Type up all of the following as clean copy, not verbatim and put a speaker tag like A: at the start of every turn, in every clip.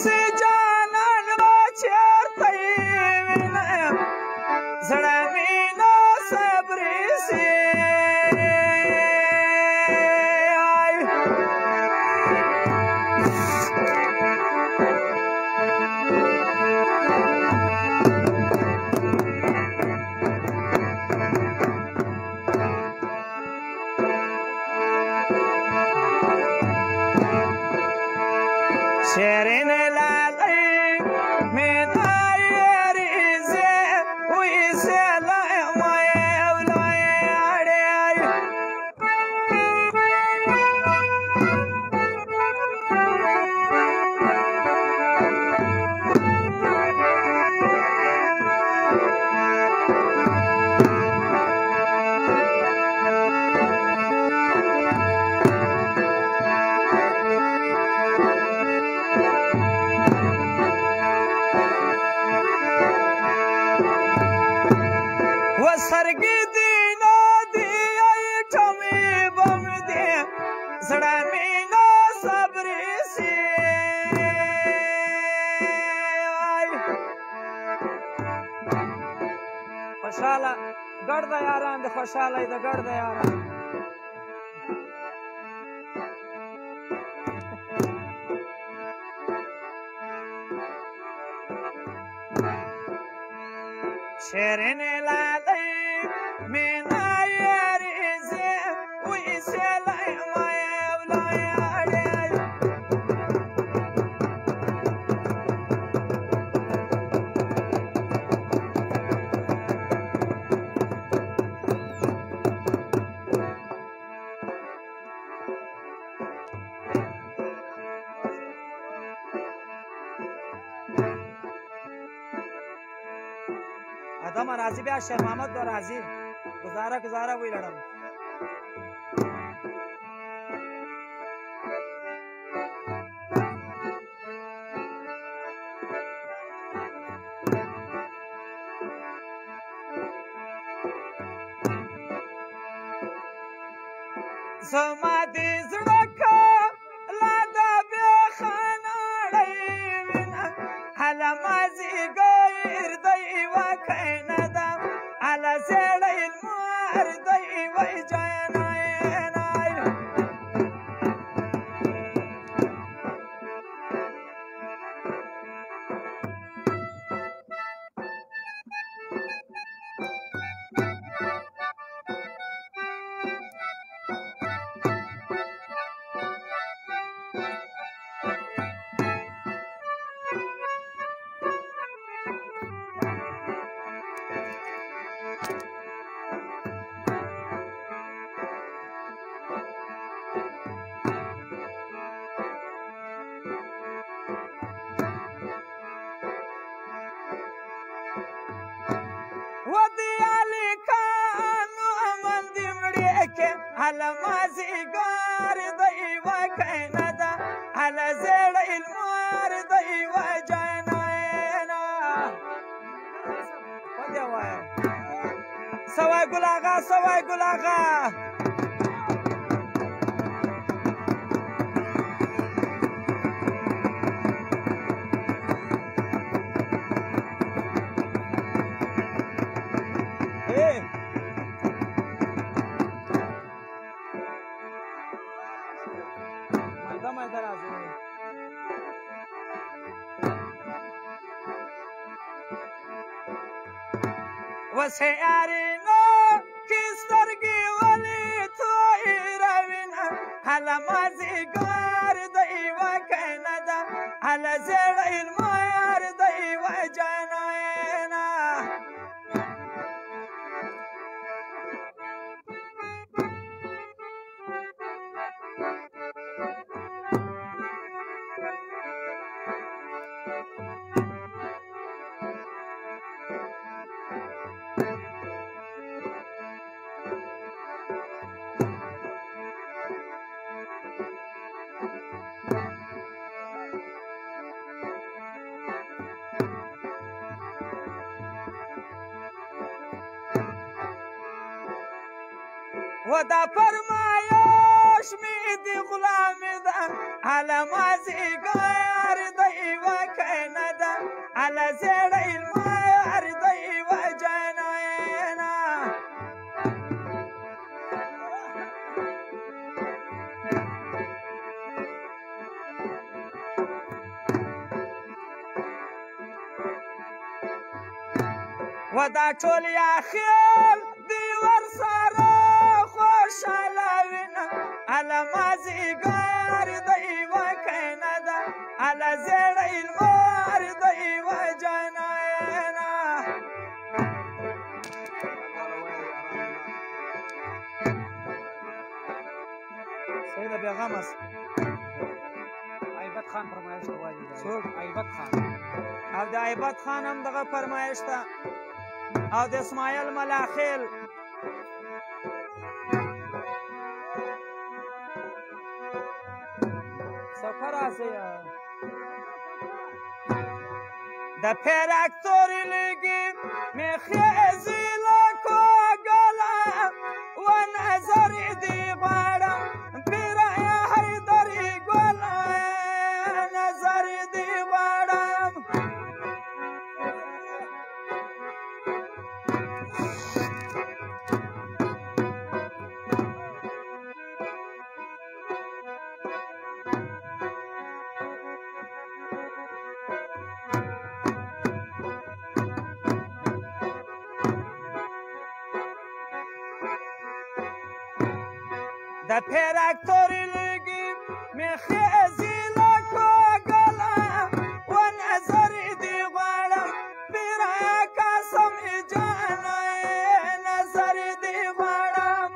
A: سی جانان را چیرته وینم زړه مې نه صبرې سي شیرین لالی من آیریزه ویسه لایمای اولای آڑی وسرګې دې نه دي ایټمې بم دې زړه مې نه صبرې سي خوشحاله ګډ د یاران د خوشحالۍ د ګډ د یاران شیرین لالی من آیریزه ویسه لایمای اولای آڑی ادم راضی بیا شیخ محمد دو راضی گزارا وی لڑم زما دې زړه کا لا د بیا خانړی وینه هله مازی ګیر دی وکنه ده هله زړی المار دی وی جانای هله مازیګر دی وکنه ده هله زړی المار دی وجنینا ودې وایه سوای ګل آغا سوای ګل آغا وسیارینو کی سترګې ولې تویروینه هله مازیګر دی وکنه ده هله زړی المار دی وجنینا ودا فرمایش می دی غلام ده هله مازیګر دی و دا ټول یا خیال دی ورسره خوشحاله وینه هله مازدیګر د یوه کینه ده هله زیړی لمر د یوه جنینه سیده بېغمه
B: ایبت خان فرمایش ته وایي
A: څوک
B: ایبت خان
A: او د ایبت خان هم دغه فرمایش ته او د اسماعیل ملاخیل سفر راسئ د پیرکتوری لیگی میخیزی لکو گلا و نظر دی غواړم پیرای حیدری ګلا نظر دی غواړم د پیرکتوری لیگی میخیزی لکو گلا و نظر دی غواړم پیرای قسم جانای نظر دی غواړم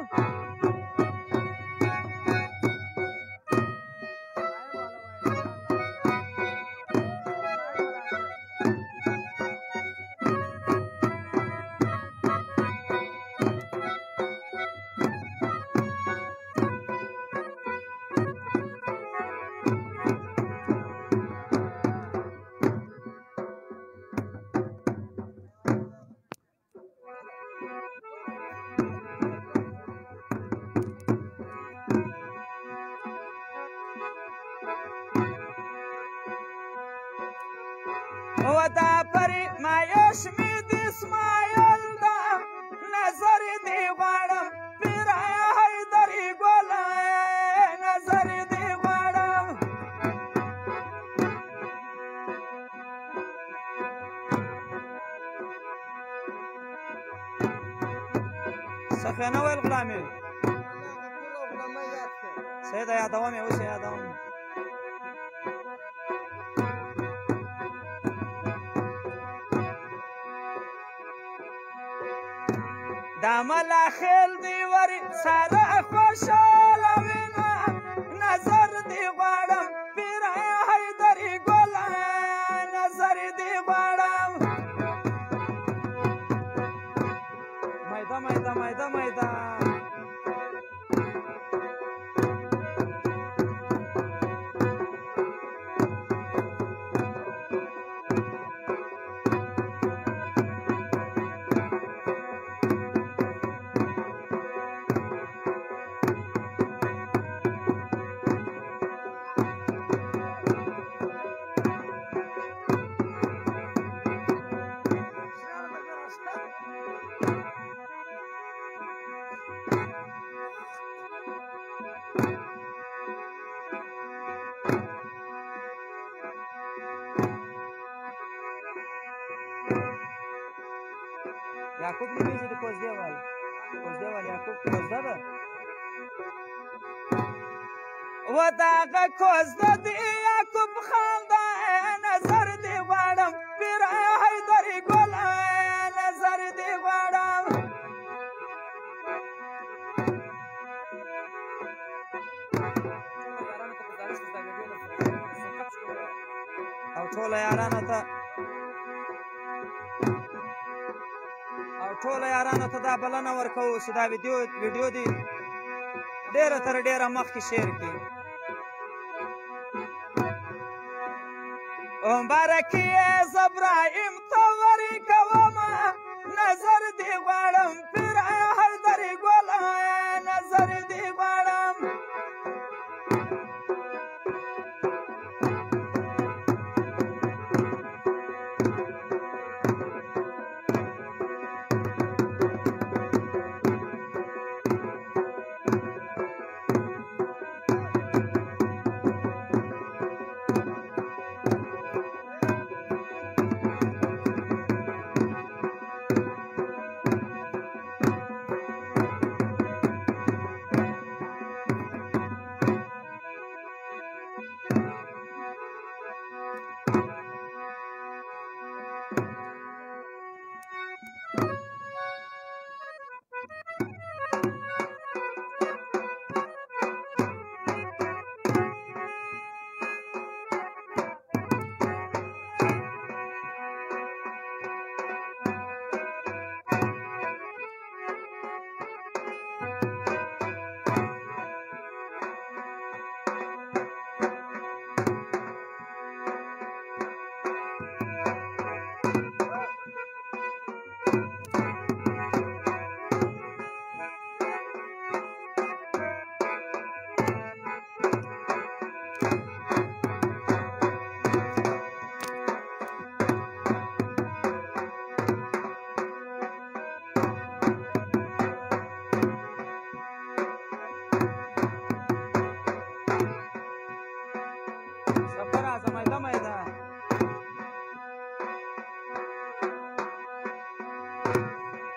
A: و دا پری مایش می د اسماعیل دا نظر دی غواړم پیرای حیدري ګله نظر دی غواړم صفیه نه ویل غلامي سیده یادوم یې اوس یې یادوم دا ملاخیل دی وری سره خوشحاله وینه نظر دی غواړم پیرای حیدري ګله نظر دی غواړم میده میده میده میده یعقوب نومیږي د کوزدېوال یعقوب کوزده ده و دغه کوزده د یعقوب خان ده نظر دی غواړم پیرای حیدري ګله نظر دی غواړم او ټوله یارانو ته دا بلنه ورکوو چې دا ویډیو دې ډېره تر ډېره مخکې شیر کړي مبارکي زبراهیم ته ورکومه نظر دې غواړم پیرای حیدري ګله نظر دې غواړم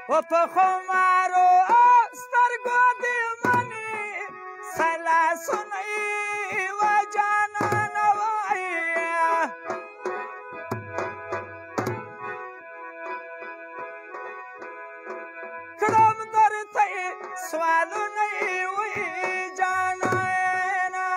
A: و په خمارو سترګو دې منې سلاسونه یې و جانانه وایه کړم درته یې سوالونه یې وایي جانانه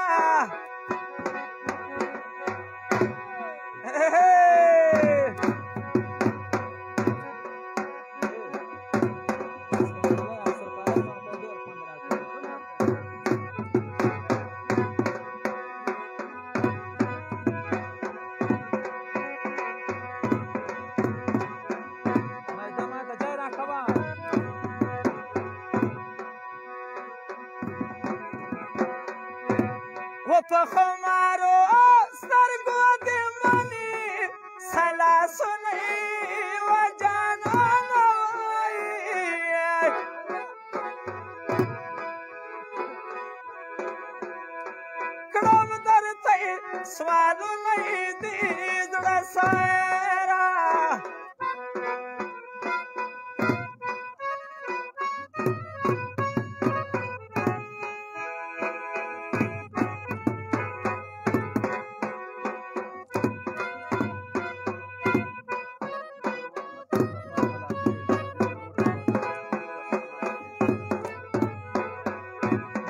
A: و په خمارو سترګو دې منې سلاسونه یې و جانانه وایي کړم درته یې سوالونه یې دې زړه سره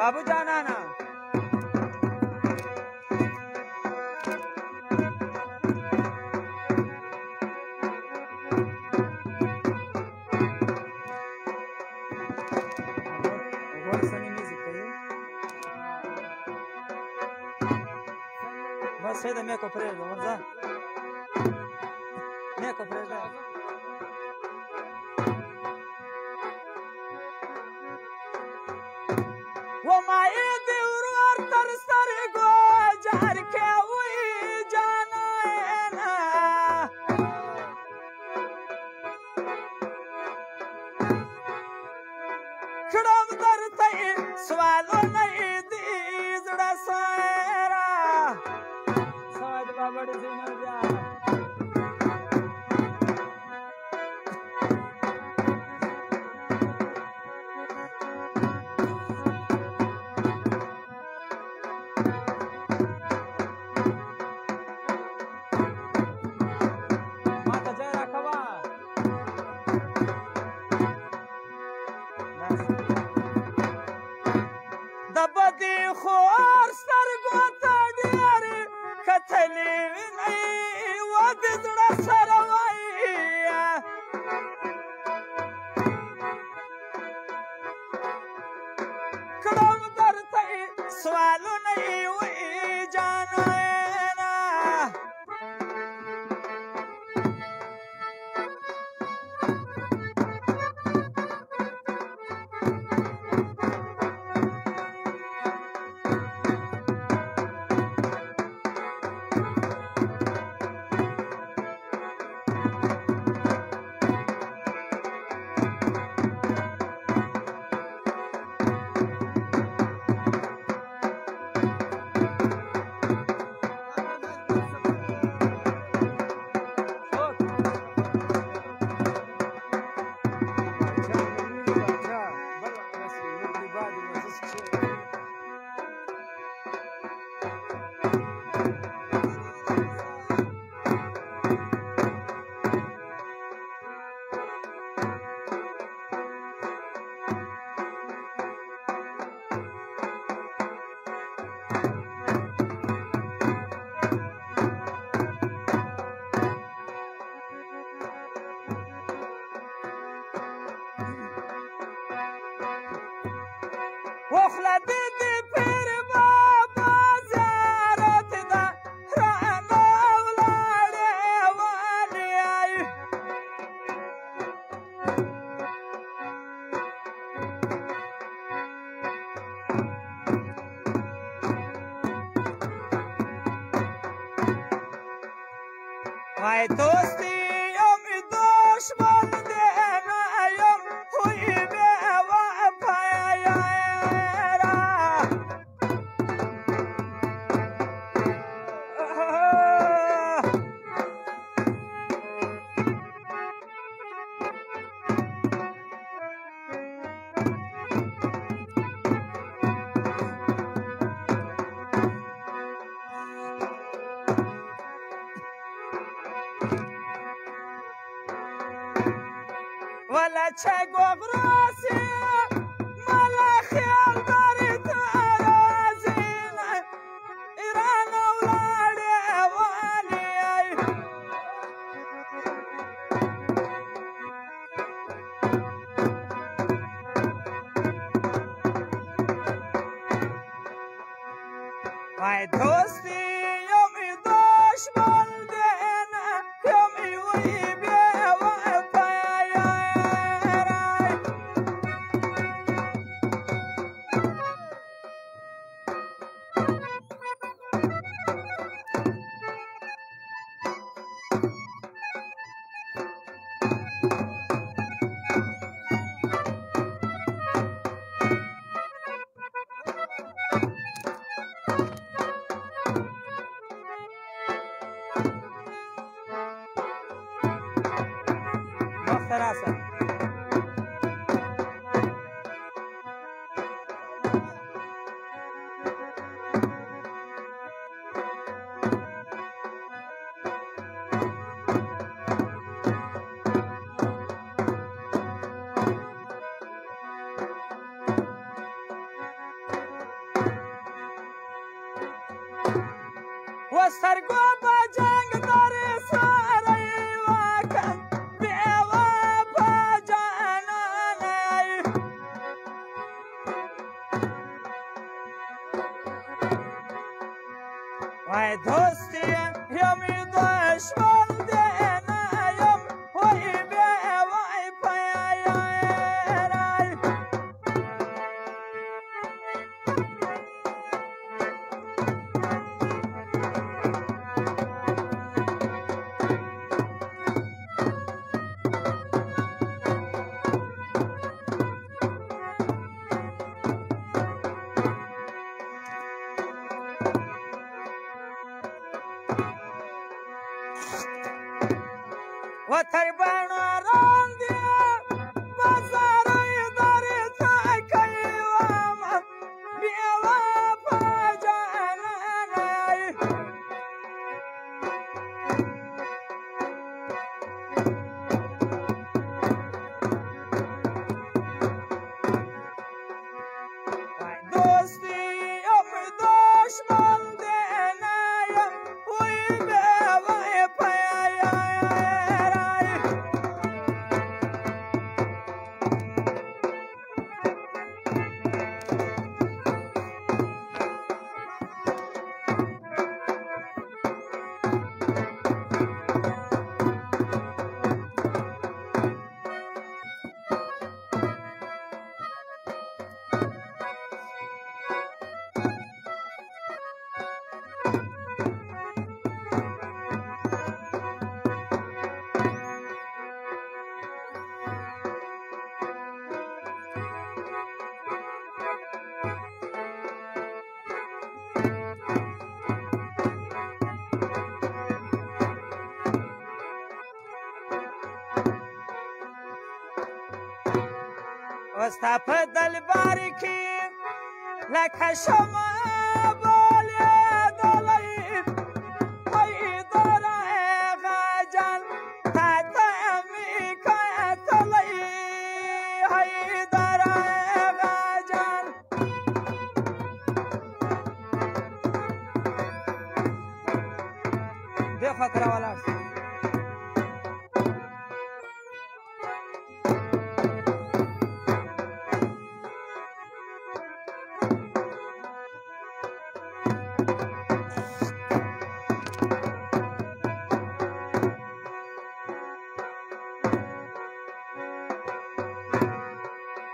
A: बाबू जाना ना बस है तो मैं को प्रेर दो मर्जा मैं को प्रेर दो و ما دې ورور تر سترګو جار کې وي جانانه کړم درته یې سوالونه یې دې زړه سره سواد بابا دې نه بیا د بدې خور سترګو ته ډېرې کتلې وینئ و د زړه سره وایي کړم درته یې سوالونه یې وایي جانانه وخلا دې دې پیر بابا زیارت ده رانه ولاړې والي وای دوستي یو مې دشمن دی نه یم خوی بې وفایه چه گغراسی مال خیال داری ترازین ایران اولاد والی وای دوستی یومی دشمن دینا یومی وی بیا وای پایای مخترسه وسترگو با جنگ داری ساری واکن بیوا با جانانی وای دوستی یمی دشمن دینایم وی بیوای پایای و تربانا راندی بازاری داری تاکی وام بیوا پا جانانی دوستی ام دشمن دینایم وی بیوای پایای وستا په دلبار کې لکه شمع بلېدلی وای دره غجل تا ته مې کتلی هی دره غجل دې خوا ته راولاړ شو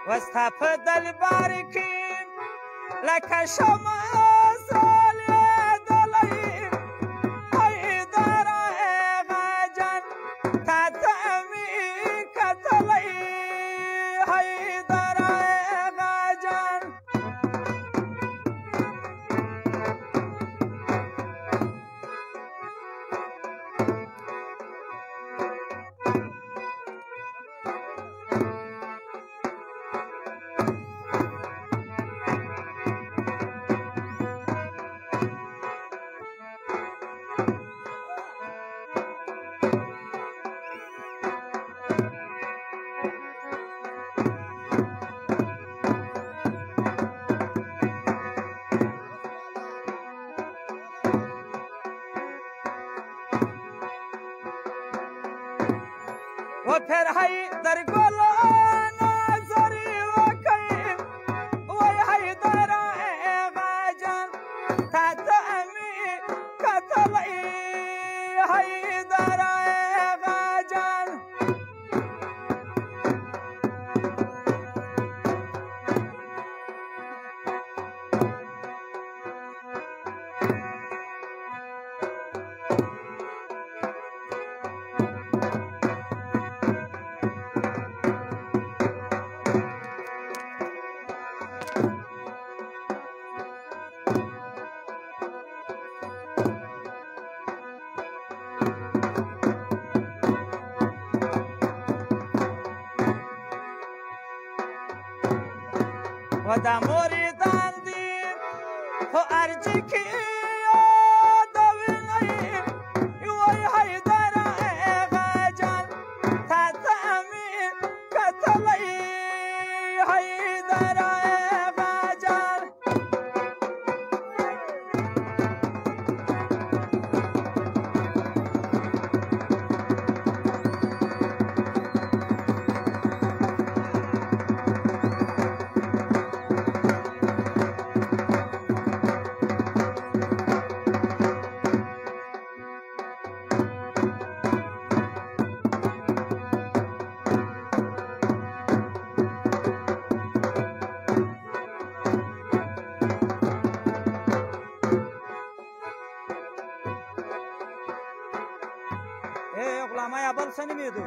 A: وستا په دلبار کې لکه شمع ځلېدلی هی دره غجن تا ته مې کتلی هی دره غجن و پیر حیدر ګلو نظر وکړي وای حیدر غاجان تا ته مې کتلی حیدر غاجان و دا موریدان دی خو ارجی کی یادوینی وای حیدر غاجان تا ته مې کتلی حیدر غاجان غلامه یابل څه نومېدو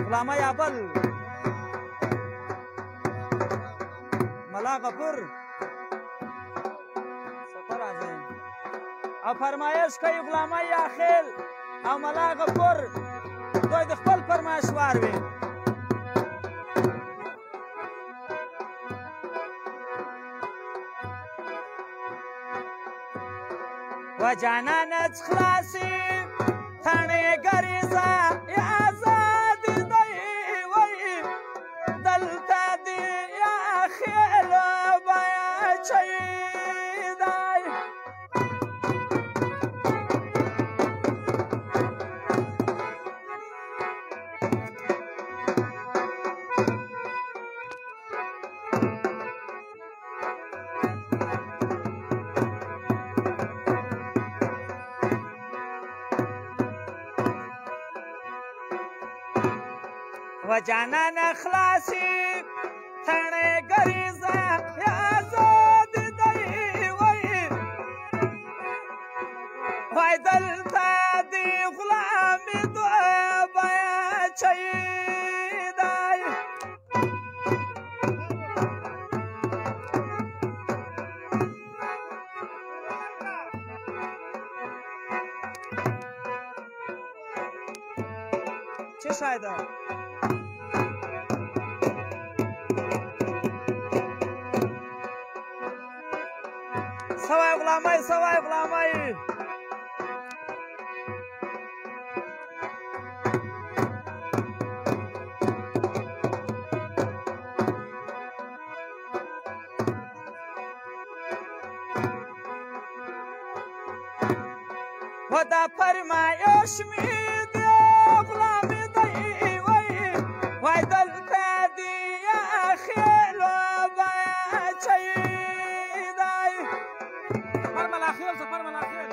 A: غلامه یابل ملا غفور سفر راځئ او فرمایش کوي غلامه یاخیل او ملا غفور دوی د خپل فرمایش وار وي و جانانت خلاصی تڼې ګریزه یا آزاد دی وای دلته دی یا خیل بیا چی دی و جانان خلاصی تڼې ګریزه یا آزاد دی وای دلته دی غلامي دوه بیا چی دی چه شای ده سوای غلامای سوای غلامای و دا فرمایش می دی غلامی دی وای دلته دی یا خیل بیا چی دی سفر ملاخیل سفر ملاخیل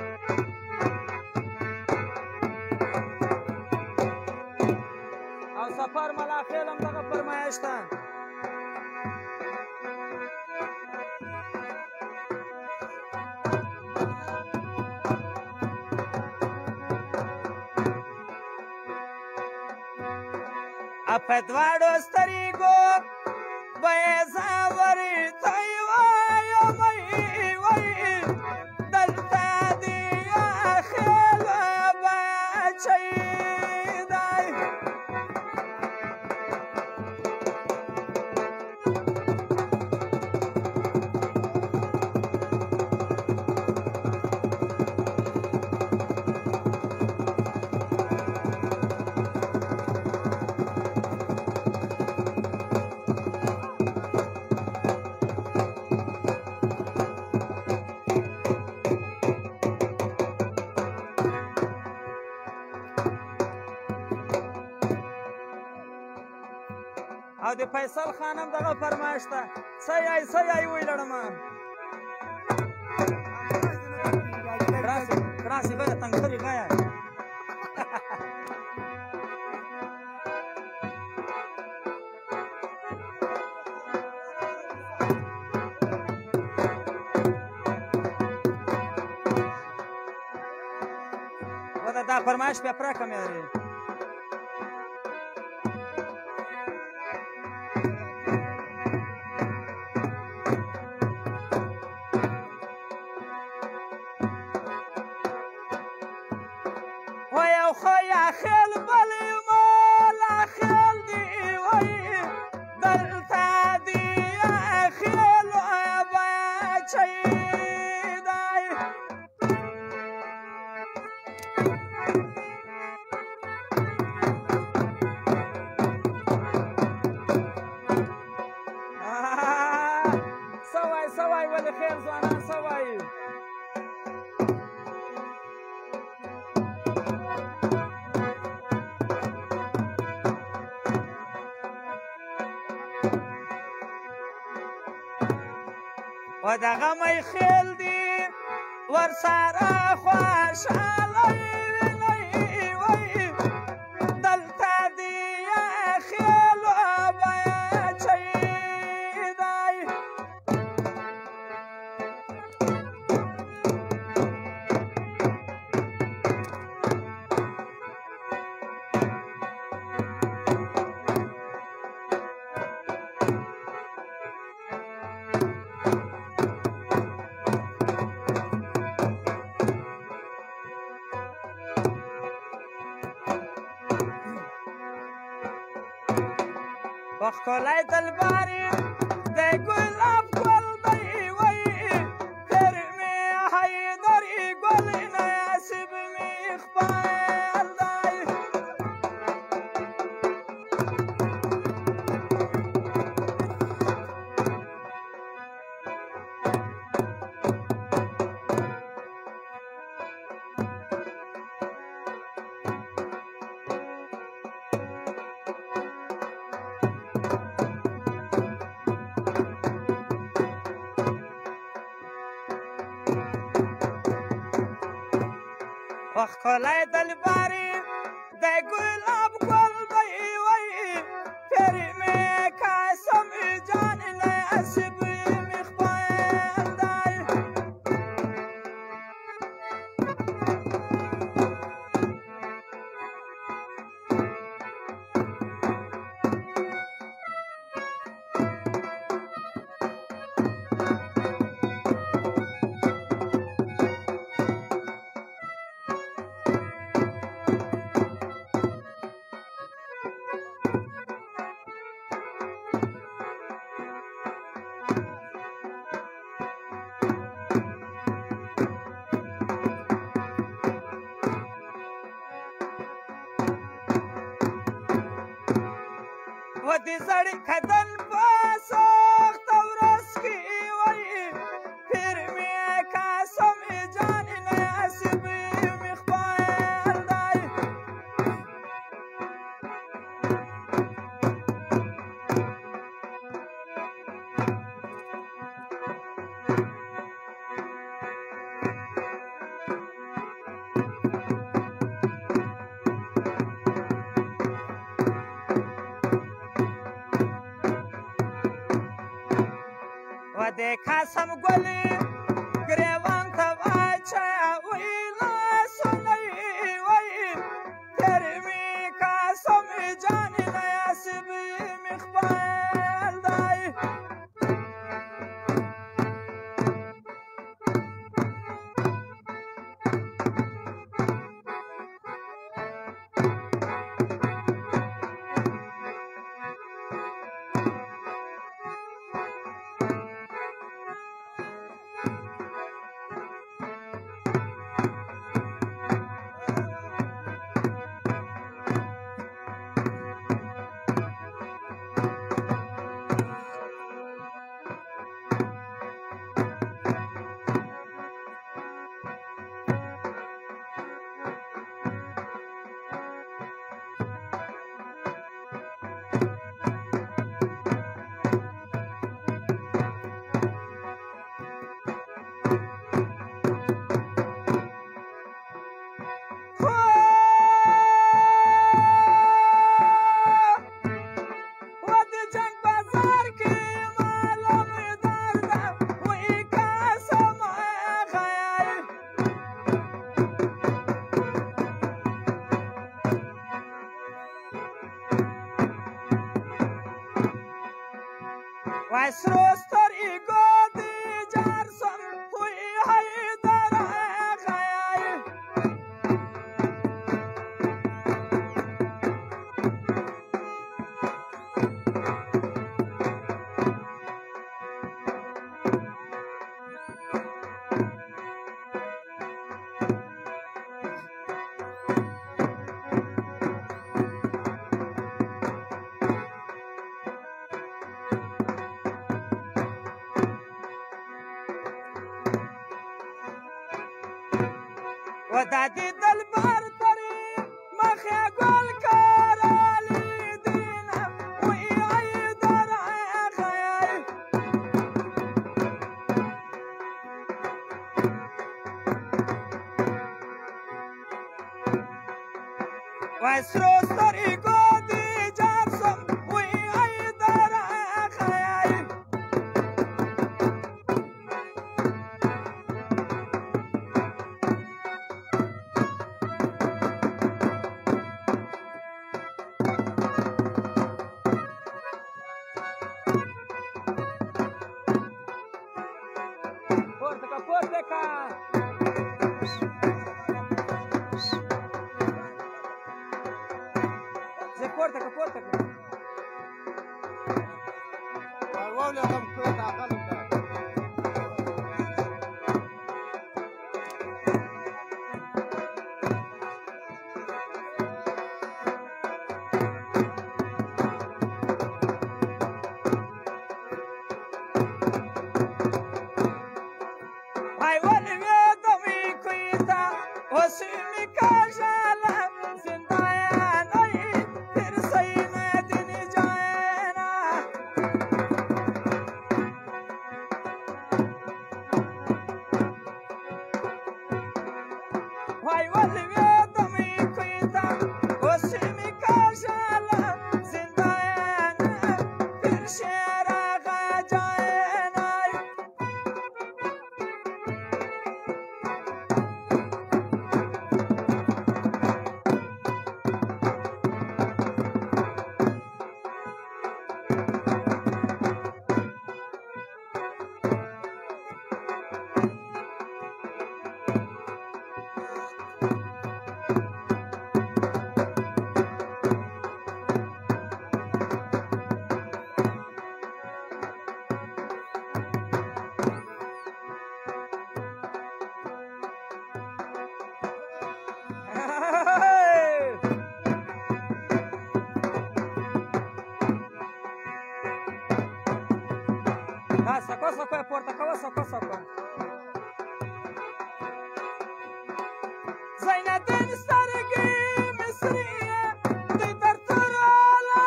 A: او سفر ملاخیل هم دغه فرمایش ده په دواړو سترګو به یې زاورې تی وایم وای دلته دی یا خیل بیا چی دی او د فیصل خان هم دغه فرمایش ده څه یې وی لړمه کراسې بیه تنګترې بیه دا فرمایش بیا پوره کړم یارې وایو خو یا خیل بل یمو لا خیل دې وایي دلته دې یا خیل بچی خیر ځوانان څه وایي و دغه می خیل دي ورسره خوشحاله وینئ وایي دلته دي خیل بچی وښکلی دلبارې د ګلاب ګل دی وایي تر مې حیدرې ګل نصیب مې خپل دی وښکلی دلبارې د ګلاب ګل دی وایي پیر مې قسم جان نصیب مې خپل دی و د زړې کدن په سخته ورځ کې وایي پیر مې قسم جان نصیب مې خپل دی و د قسم ګلې ګریوان ته واچوئ لاسونه یې وایي پیر مې قسم جان نصیب مې خپل دی وای سرو سترګو دې جار سم خوی حیدر آغای و دا دې دلبر پرې مخې ګل کرالی دینه وی حیدر آغای وای سرو سترګو دې جار سم وی حیدر آغای پورته کا زه پورته کا
B: واولې هم کړه تا خلک ده
A: وای ولوېدم کوی ته اوس مې کاژاله زندایان ای تر سینه دیني جاینا وای ولوېدم کوی ته اوس مې کاژاله زندایان تر شیراغه جاینا سکو سکو یې پورته کوه سکو زینالدین سترګې مې سرې دوی تر تورو لا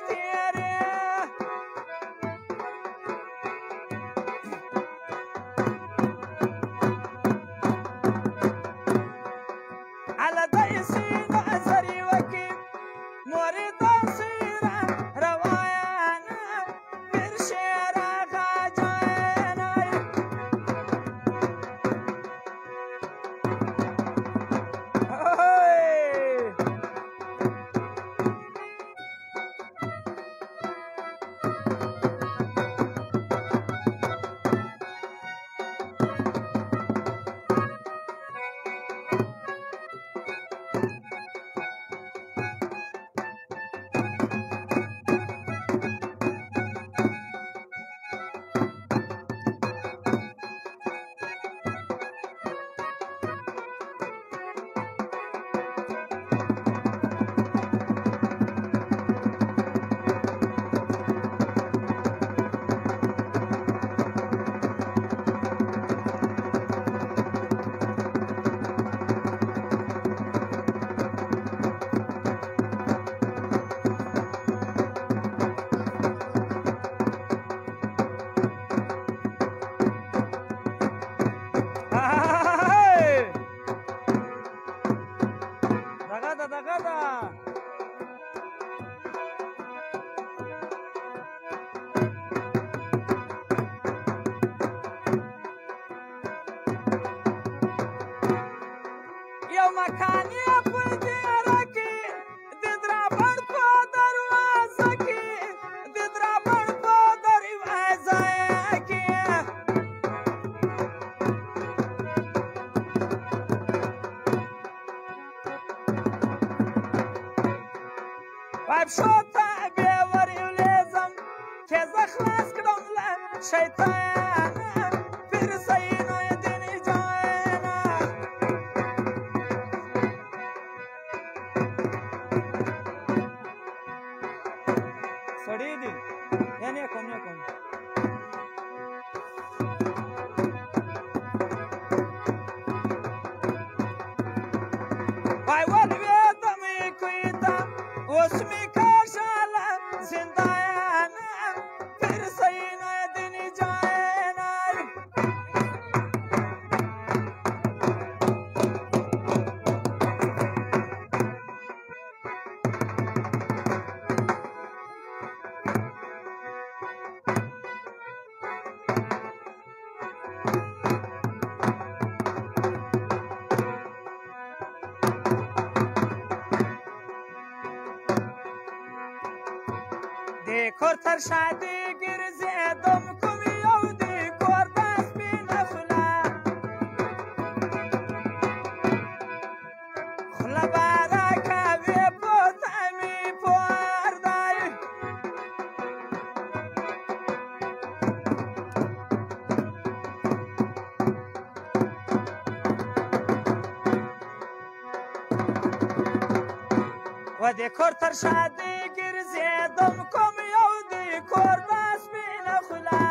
A: تېرې هله دی سینه زرې وکې مورې داسې روایانه پیر شیراغه جاینا پښو ته بې ورولېږم چې زه خلاص کړم له شیطانه پیر سینو دین جانه سړی دی یا نه کوم وای ولوېدم کوی ته اوس مې کاشاله زندانه پیر سینو دین جانه د کور تر شادي ګرځېدم کوم یو د کور د سپینه خوله خوله به راکوي پورته مې پور دی و د کور تر شادي ګرځېدم کوم یو د کور د سپینه خوله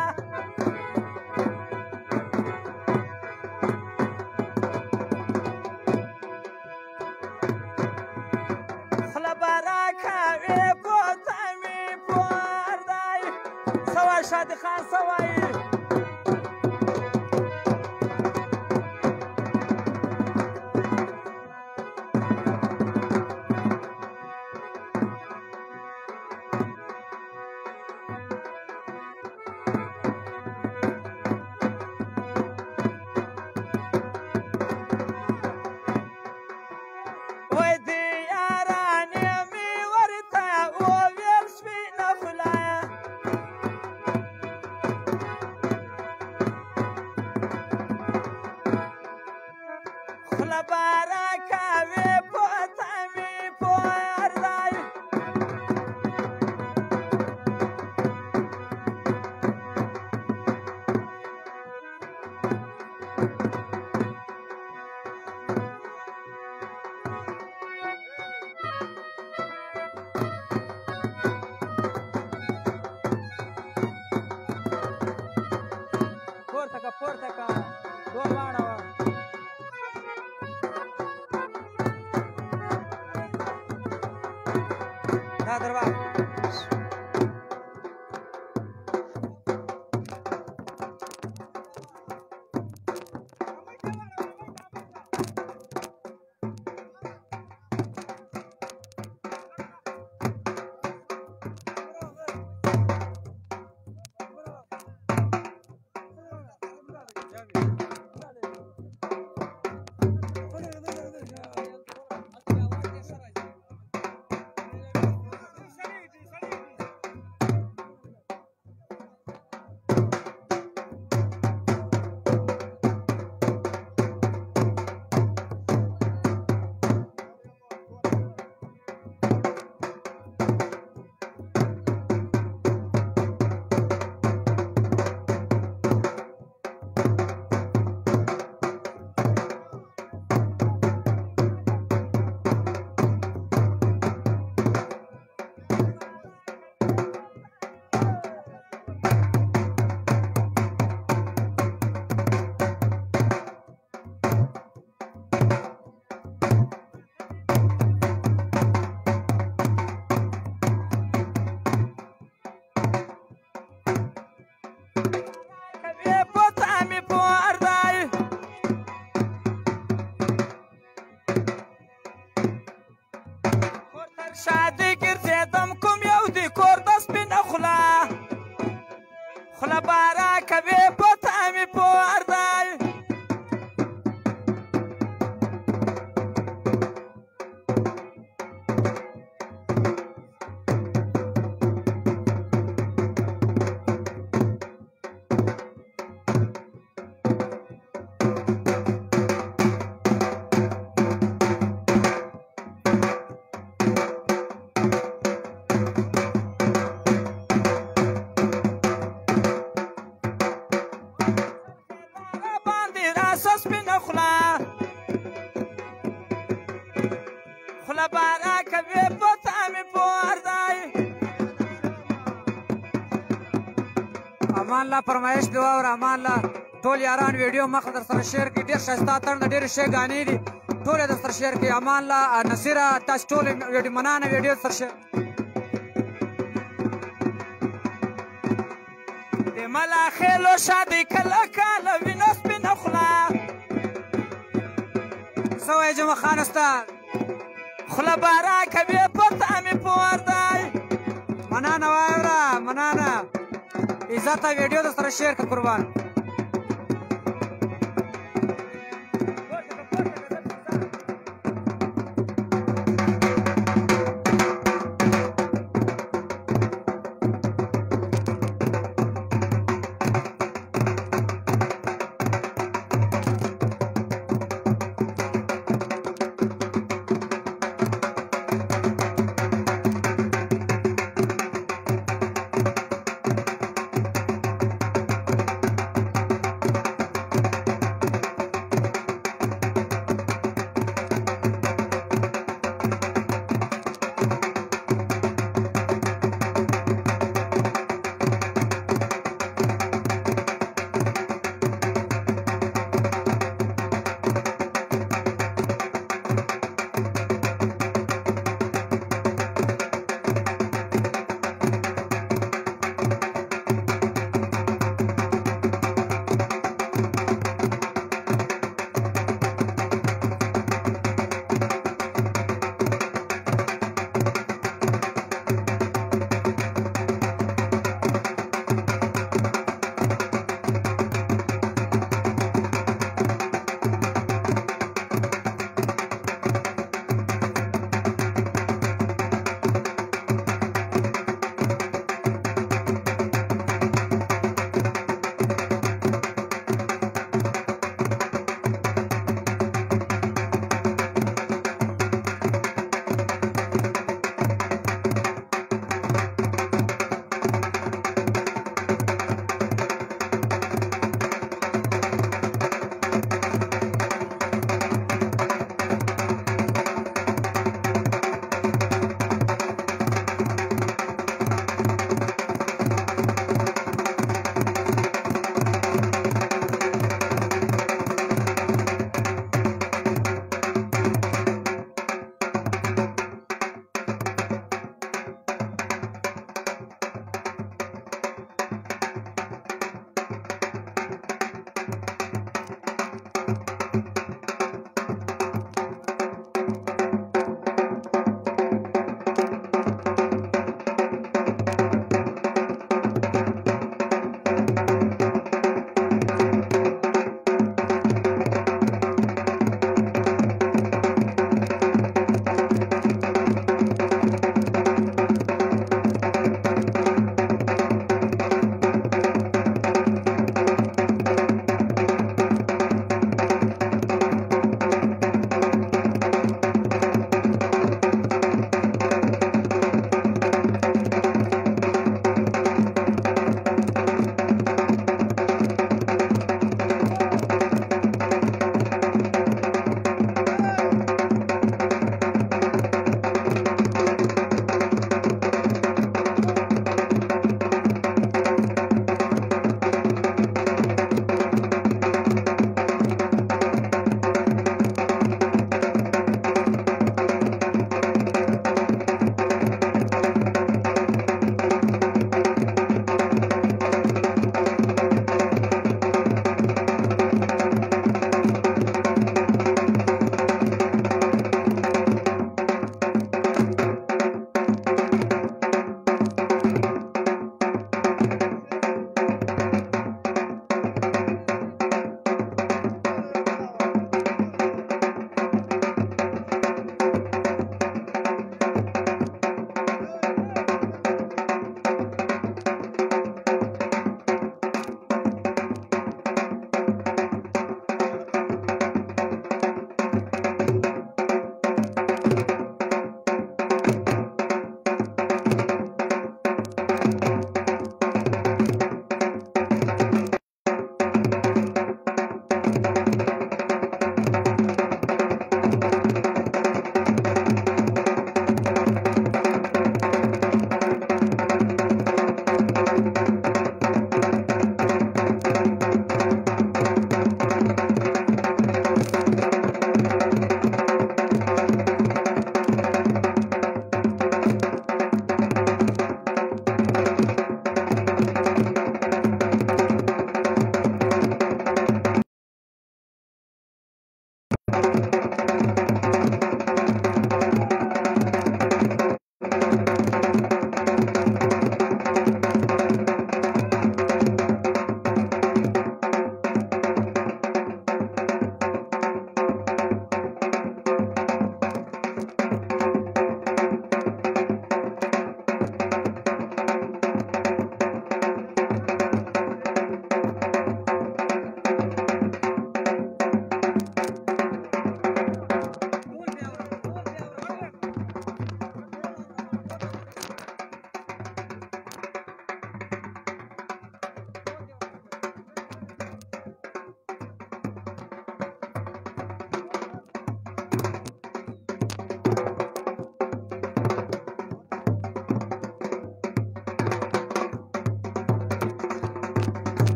A: خوله به راکوي پورته مې پور دی څه وایي شادي خان څه وایي خوله به راکوي پورته مې پور دی پورته که دور واړوه دا درواغ شادي ګرځېدم کوم یو د کور د سپینه خوله خوله به راکوي پورته مې پور دی خوله باره کوي پته مې پور دی
C: امان الله فرمایش دی واوره امان الله ټول یاران ویډیو مخه در سره شیر کړي ډېر ښایسته اتڼ د ډېرې ښې ګانې دي ټول یې در سره شیر کړي امان الله نصیره تاسو ټول منانه ویډیو سره شیر
A: د ملاخېلو شادي کله کله وینو سپینه خوله
C: څه وایې جمعه خان استاد
A: خوله باره کوي پته مې پور دی
C: منانه واوره منانه عزت ویډیو در سره شیر کړه قربان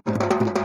C: الله